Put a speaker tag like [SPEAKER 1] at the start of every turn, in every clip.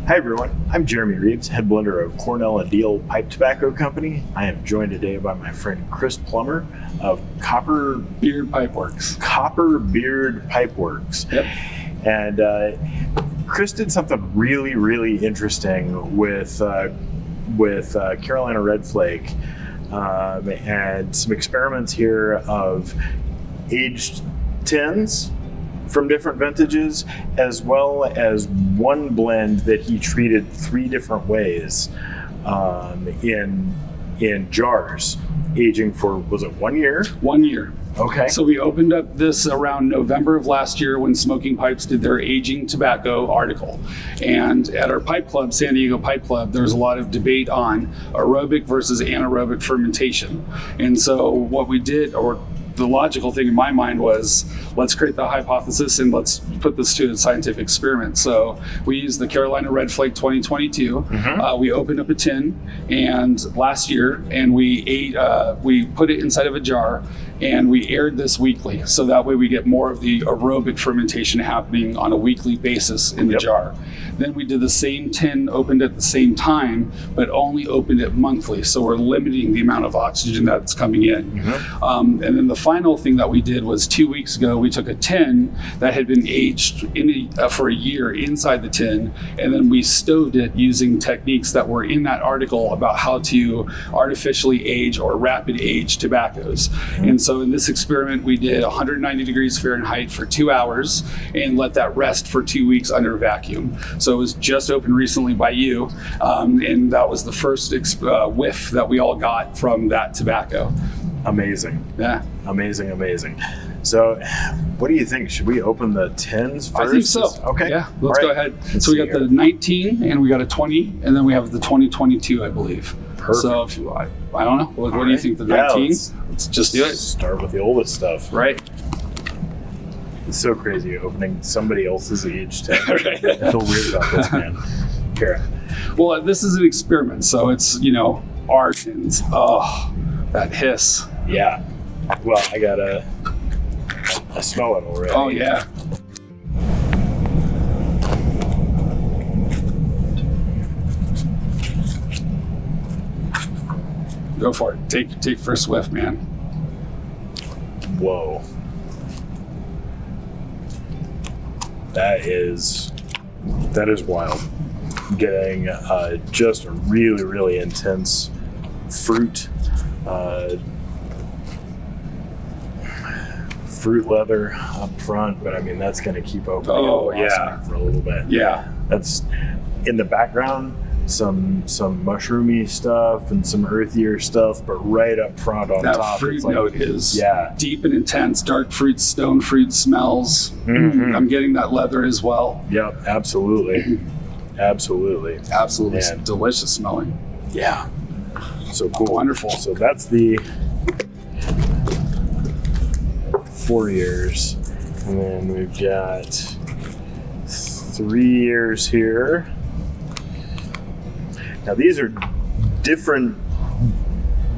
[SPEAKER 1] Hi everyone, I'm Jeremy Reeves, head blender of Cornell and Deal Pipe Tobacco Company. I am joined today by my friend Chris Plumber of
[SPEAKER 2] CopperBeard Pipeworks.
[SPEAKER 1] CopperBeard Pipeworks.
[SPEAKER 2] Yep.
[SPEAKER 1] And Chris did something really, really interesting with Carolina Red Flake and some experiments here of aged tins from different vintages, as well as one blend that he treated 3 different ways in jars, aging for, was it 1 year?
[SPEAKER 2] 1 year.
[SPEAKER 1] Okay.
[SPEAKER 2] So we opened up this around November of last year when Smoking Pipes did their aging tobacco article. And at our pipe club, San Diego Pipe Club, there's a lot of debate on aerobic versus anaerobic fermentation. And so what we did, or the logical thing in my mind, was let's create the hypothesis and let's put this to a scientific experiment. So we used the Carolina Red Flake 2022. We opened up a tin and last year, and we put it inside of a jar and we aired this weekly. So that way we get more of the aerobic fermentation happening on a weekly basis in the jar. Then we did the same tin, opened at the same time, but only opened it monthly. So we're limiting the amount of oxygen that's coming in. And then the final thing that we did was 2 weeks ago, we took a tin that had been aged for a year inside the tin, and then we stoved it using techniques that were in that article about how to artificially age or rapid age tobaccos. And so in this experiment, we did 190 degrees Fahrenheit for 2 hours and let that rest for 2 weeks under vacuum. So it was just opened recently by you, and that was the first whiff that we all got from that tobacco.
[SPEAKER 1] Amazing.
[SPEAKER 2] Yeah.
[SPEAKER 1] Amazing. So what do you think? Should we open the tins first?
[SPEAKER 2] I think so.
[SPEAKER 1] Okay.
[SPEAKER 2] Yeah, let's go ahead. So we got the 19 and we got a 20, and then we have the 2022, I believe.
[SPEAKER 1] Perfect.
[SPEAKER 2] So if you, I don't know. What do you think? The 19? Let's just do it.
[SPEAKER 1] Start with the oldest stuff.
[SPEAKER 2] Right.
[SPEAKER 1] It's so crazy opening somebody else's aged tin. I feel weird about this, man. Here.
[SPEAKER 2] Well, this is an experiment, so it's, our tins. Oh, that hiss.
[SPEAKER 1] Yeah. Well, I smell it already.
[SPEAKER 2] Oh, yeah. Go for it. Take first whiff, man.
[SPEAKER 1] Whoa. That is wild. Getting just a really, really intense fruit leather up front, but I mean that's going to keep opening for a little bit.
[SPEAKER 2] Yeah,
[SPEAKER 1] that's in the background. Some mushroomy stuff and some earthier stuff, but right up front on
[SPEAKER 2] that
[SPEAKER 1] top,
[SPEAKER 2] fruit
[SPEAKER 1] it's
[SPEAKER 2] note is deep and intense. Dark fruit, stone fruit smells. I'm getting that leather as well.
[SPEAKER 1] Yep, absolutely.
[SPEAKER 2] It's delicious smelling.
[SPEAKER 1] Yeah. So cool.
[SPEAKER 2] Wonderful.
[SPEAKER 1] So that's the 4 years. And then we've got 3 years here. Now these are different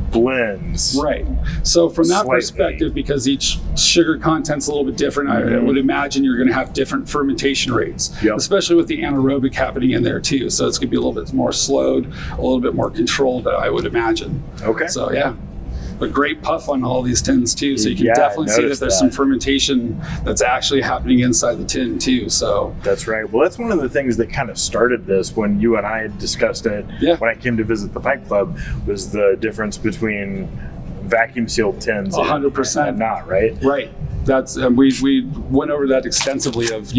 [SPEAKER 1] blends.
[SPEAKER 2] Right. So from that
[SPEAKER 1] Slightly.
[SPEAKER 2] perspective, because each sugar content's a little bit different, I would imagine you're going to have different fermentation rates, especially with the anaerobic happening in there too. So it's going to be a little bit more slowed, a little bit more controlled, I would imagine.
[SPEAKER 1] Okay.
[SPEAKER 2] So yeah. But great puff on all these tins too, so you can definitely see that there's some fermentation that's actually happening inside the tin too. So
[SPEAKER 1] that's right. Well, that's one of the things that kind of started this when you and I had discussed it when I came to visit the Pipe Club, was the difference between vacuum sealed tins
[SPEAKER 2] 100%
[SPEAKER 1] and not, right?
[SPEAKER 2] Right. That's we went over that extensively of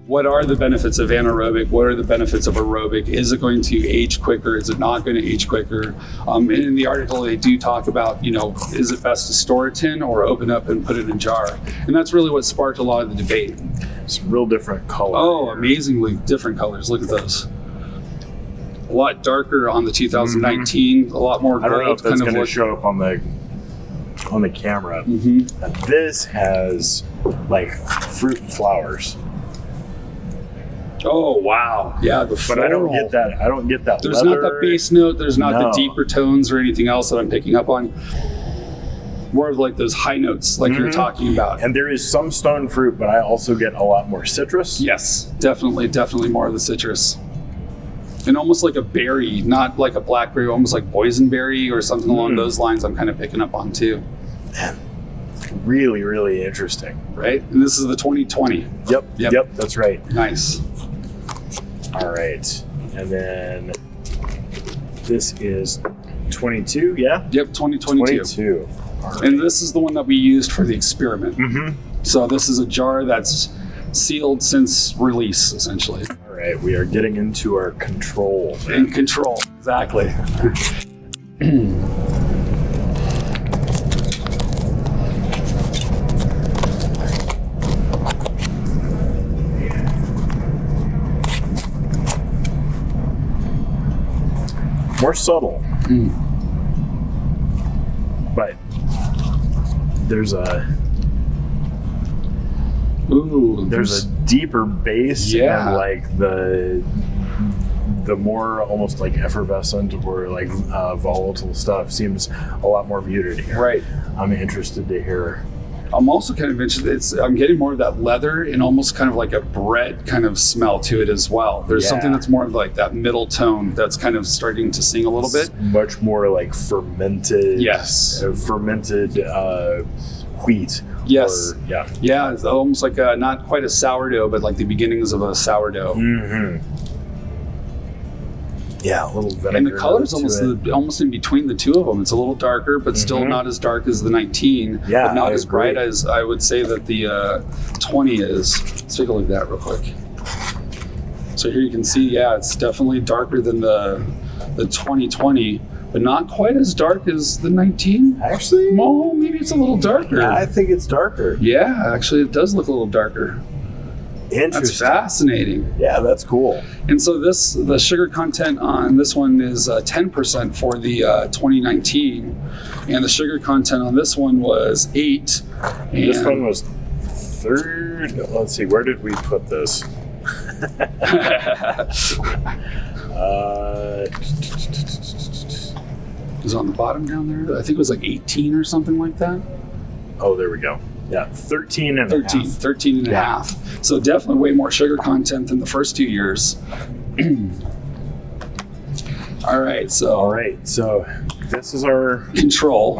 [SPEAKER 2] what are the benefits of anaerobic? What are the benefits of aerobic? Is it going to age quicker? Is it not going to age quicker? And in the article, they do talk about, is it best to store a tin or open up and put it in a jar? And that's really what sparked a lot of the debate.
[SPEAKER 1] It's real different color.
[SPEAKER 2] Oh, amazingly different colors. Look at those. A lot darker on the 2019, a lot more gold.
[SPEAKER 1] I don't know if that's going to show up on the camera. Now, this has like fruit and flowers.
[SPEAKER 2] Oh wow! Yeah, the floral.
[SPEAKER 1] But I don't get that.
[SPEAKER 2] There's
[SPEAKER 1] leather.
[SPEAKER 2] not that bass note. There's not the deeper tones or anything else that I'm picking up on. More of like those high notes, like you're talking about.
[SPEAKER 1] And there is some stone fruit, but I also get a lot more citrus.
[SPEAKER 2] Yes, definitely more of the citrus. And almost like a berry, not like a blackberry, almost like boysenberry or something along those lines. I'm kind of picking up on too.
[SPEAKER 1] Man, really, really interesting.
[SPEAKER 2] Right? And this is the 2020.
[SPEAKER 1] Yep, that's right.
[SPEAKER 2] Nice.
[SPEAKER 1] All right. And then this is 22, yeah?
[SPEAKER 2] Yep, 2022.
[SPEAKER 1] 22. All right.
[SPEAKER 2] And this is the one that we used for the experiment.
[SPEAKER 1] Mm-hmm.
[SPEAKER 2] So this is a jar that's sealed since release, essentially.
[SPEAKER 1] All right, we are getting into our control.
[SPEAKER 2] In control, exactly.
[SPEAKER 1] More subtle. But there's a there's a deeper base and like the more almost like effervescent or like volatile stuff seems a lot more muted here.
[SPEAKER 2] Right.
[SPEAKER 1] I'm interested to hear.
[SPEAKER 2] I'm also kind of interested. I'm getting more of that leather and almost kind of like a bread kind of smell to it as well. There's something that's more of like that middle tone that's kind of starting to sing a little bit.
[SPEAKER 1] Much more like fermented.
[SPEAKER 2] Yes.
[SPEAKER 1] Fermented wheat.
[SPEAKER 2] Yes.
[SPEAKER 1] Or,
[SPEAKER 2] yeah. It's almost like not quite a sourdough, but like the beginnings of a sourdough.
[SPEAKER 1] Mm-hmm. Yeah, a little vinegar.
[SPEAKER 2] And the color's almost in between the two of them. It's a little darker, but still not as dark as the 19.
[SPEAKER 1] Yeah,
[SPEAKER 2] but not as bright as I would say that the 20 is. Let's take a look at that real quick. So here you can see, it's definitely darker than the 2020, but not quite as dark as the 19.
[SPEAKER 1] Actually?
[SPEAKER 2] Well, maybe it's a little darker.
[SPEAKER 1] I think it's darker.
[SPEAKER 2] Yeah, actually it does look a little darker.
[SPEAKER 1] Interesting.
[SPEAKER 2] That's fascinating.
[SPEAKER 1] Yeah, that's cool.
[SPEAKER 2] And so the sugar content on this one is 10% for the 2019, and the sugar content on this one was 8. And
[SPEAKER 1] this one was 3rd. Let's see, where did we put this?
[SPEAKER 2] It was on the bottom down there. I think it was like 18 or something like that.
[SPEAKER 1] Oh, there we go. Yeah, 13 and a half.
[SPEAKER 2] 13 and a half. So definitely way more sugar content than the first 2 years. All right, so this is our control.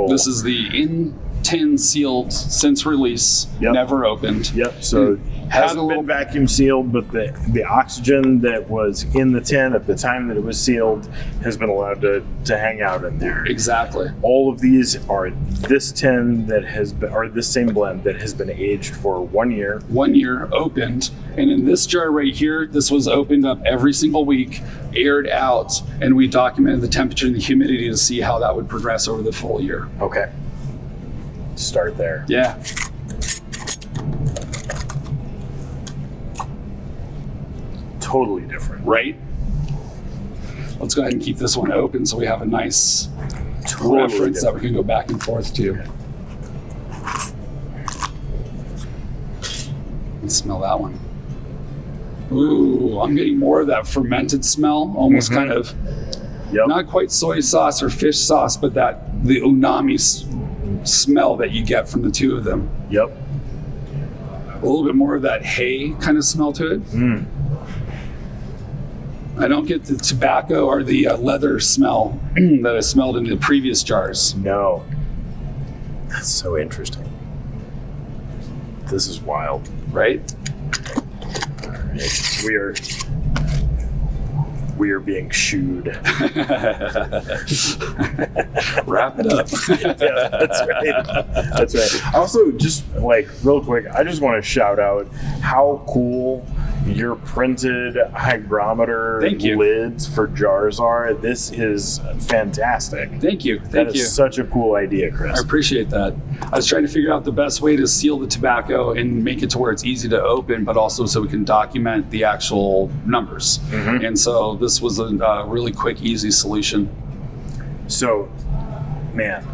[SPEAKER 2] This is the in tin sealed since release, never opened.
[SPEAKER 1] Yep. So hasn't been vacuum sealed, but the oxygen that was in the tin at the time that it was sealed has been allowed to hang out in there.
[SPEAKER 2] Exactly.
[SPEAKER 1] All of these are this tin that has been, or this same blend that has been aged for 1 year.
[SPEAKER 2] 1 year opened. And in this jar right here, this was opened up every single week, aired out, and we documented the temperature and the humidity to see how that would progress over the full year.
[SPEAKER 1] Okay. Start there.
[SPEAKER 2] Yeah.
[SPEAKER 1] Totally different.
[SPEAKER 2] Right? Let's go ahead and keep this one open so we have a nice
[SPEAKER 1] Totally
[SPEAKER 2] reference that
[SPEAKER 1] different.
[SPEAKER 2] we can go back and forth to. Let's smell that one. Ooh, I'm getting more of that fermented smell, almost kind of not quite soy sauce or fish sauce, but the umami smell that you get from the two of them.
[SPEAKER 1] Yep.
[SPEAKER 2] A little bit more of that hay kind of smell to it. I don't get the tobacco or the leather smell that I smelled in the previous jars.
[SPEAKER 1] No. That's so interesting. This is wild.
[SPEAKER 2] Right?
[SPEAKER 1] All right. We are being shooed.
[SPEAKER 2] Wrap it up.
[SPEAKER 1] Yeah, that's right. Also, just like real quick, I just want to shout out how cool your printed hygrometer lids for jars are. This is fantastic.
[SPEAKER 2] Thank you.
[SPEAKER 1] That is such a cool idea, Chris.
[SPEAKER 2] I appreciate that. I was trying to figure out the best way to seal the tobacco and make it to where it's easy to open, but also so we can document the actual numbers. And so this was a really quick, easy solution.
[SPEAKER 1] So, man,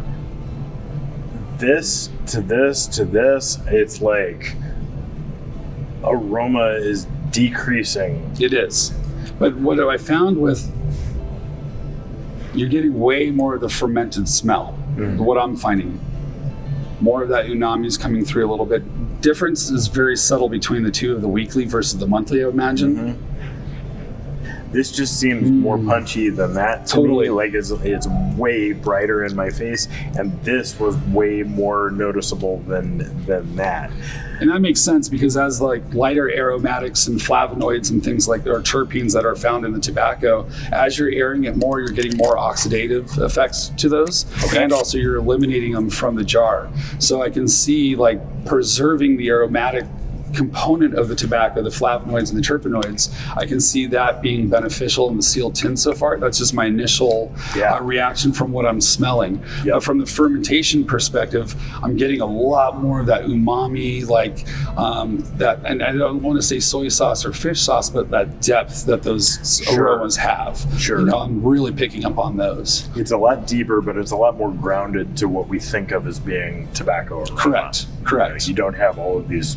[SPEAKER 1] this to this to this, it's like aroma is decreasing.
[SPEAKER 2] It is. But what I found with, you're getting way more of the fermented smell. What I'm finding. More of that umami is coming through a little bit. Difference is very subtle between the two of the weekly versus the monthly, I would imagine.
[SPEAKER 1] This just seems more punchy than that to
[SPEAKER 2] Totally.
[SPEAKER 1] me. Like it's way brighter in my face, and this was way more noticeable than that.
[SPEAKER 2] And that makes sense because as like lighter aromatics and flavonoids and things like or terpenes that are found in the tobacco, as you're airing it more, you're getting more oxidative effects to those, and also you're eliminating them from the jar. So I can see like preserving the aromatic component of the tobacco, the flavonoids and the terpenoids. I can see that being beneficial in the sealed tin so far. That's just my initial reaction from what I'm smelling. But from the fermentation perspective, I'm getting a lot more of that umami, like that, and I don't want to say soy sauce or fish sauce, but that depth that those aromas have.
[SPEAKER 1] Sure.
[SPEAKER 2] You know, I'm really picking up on those.
[SPEAKER 1] It's a lot deeper, but it's a lot more grounded to what we think of as being tobacco aroma.
[SPEAKER 2] Correct.
[SPEAKER 1] You don't have all of these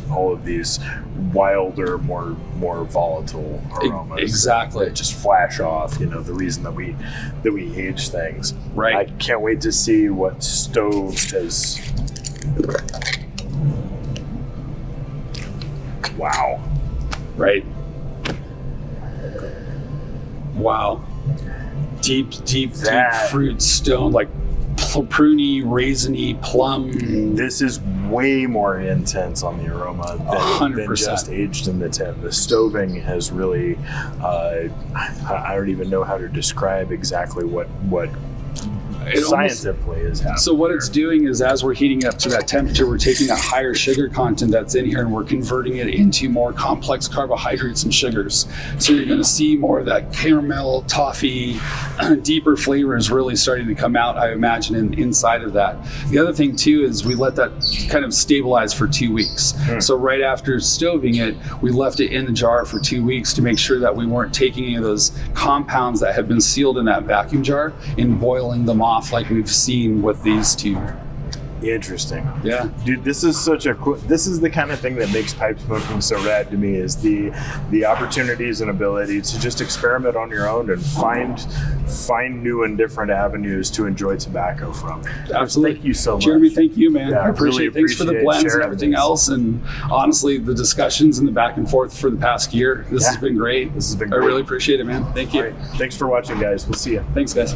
[SPEAKER 1] wilder, more volatile aromas.
[SPEAKER 2] Exactly.
[SPEAKER 1] That just flash off. You know, the reason that we age things.
[SPEAKER 2] Right.
[SPEAKER 1] I can't wait to see what Stove has. Wow.
[SPEAKER 2] Right. Wow. Deep fruit stone, like pruny, raisiny, plum.
[SPEAKER 1] This is way more intense on the aroma than just aged in the tin. The stoving has really, I don't even know how to describe exactly what scientifically is happening.
[SPEAKER 2] So what it's doing is as we're heating up to that temperature, we're taking that higher sugar content that's in here and we're converting it into more complex carbohydrates and sugars. So you're going to see more of that caramel, toffee, deeper flavors really starting to come out, I imagine, inside of that. The other thing too is we let that kind of stabilize for 2 weeks. So right after stoving it, we left it in the jar for 2 weeks to make sure that we weren't taking any of those compounds that have been sealed in that vacuum jar and boiling them off like we've seen with these two.
[SPEAKER 1] Interesting.
[SPEAKER 2] Yeah.
[SPEAKER 1] Dude, this is such a cool, this is the kind of thing that makes pipe smoking so rad to me, is the opportunities and ability to just experiment on your own and find new and different avenues to enjoy tobacco from.
[SPEAKER 2] Absolutely.
[SPEAKER 1] Thank you so much.
[SPEAKER 2] Jeremy, thank you, man.
[SPEAKER 1] Yeah,
[SPEAKER 2] I appreciate it. Thanks for the blends and everything else. And honestly, the discussions and the back and forth for the past year, this has been great.
[SPEAKER 1] This has been
[SPEAKER 2] I
[SPEAKER 1] great.
[SPEAKER 2] really appreciate it, man. Thank you.
[SPEAKER 1] All right. Thanks for watching, guys. We'll see you.
[SPEAKER 2] Thanks, guys.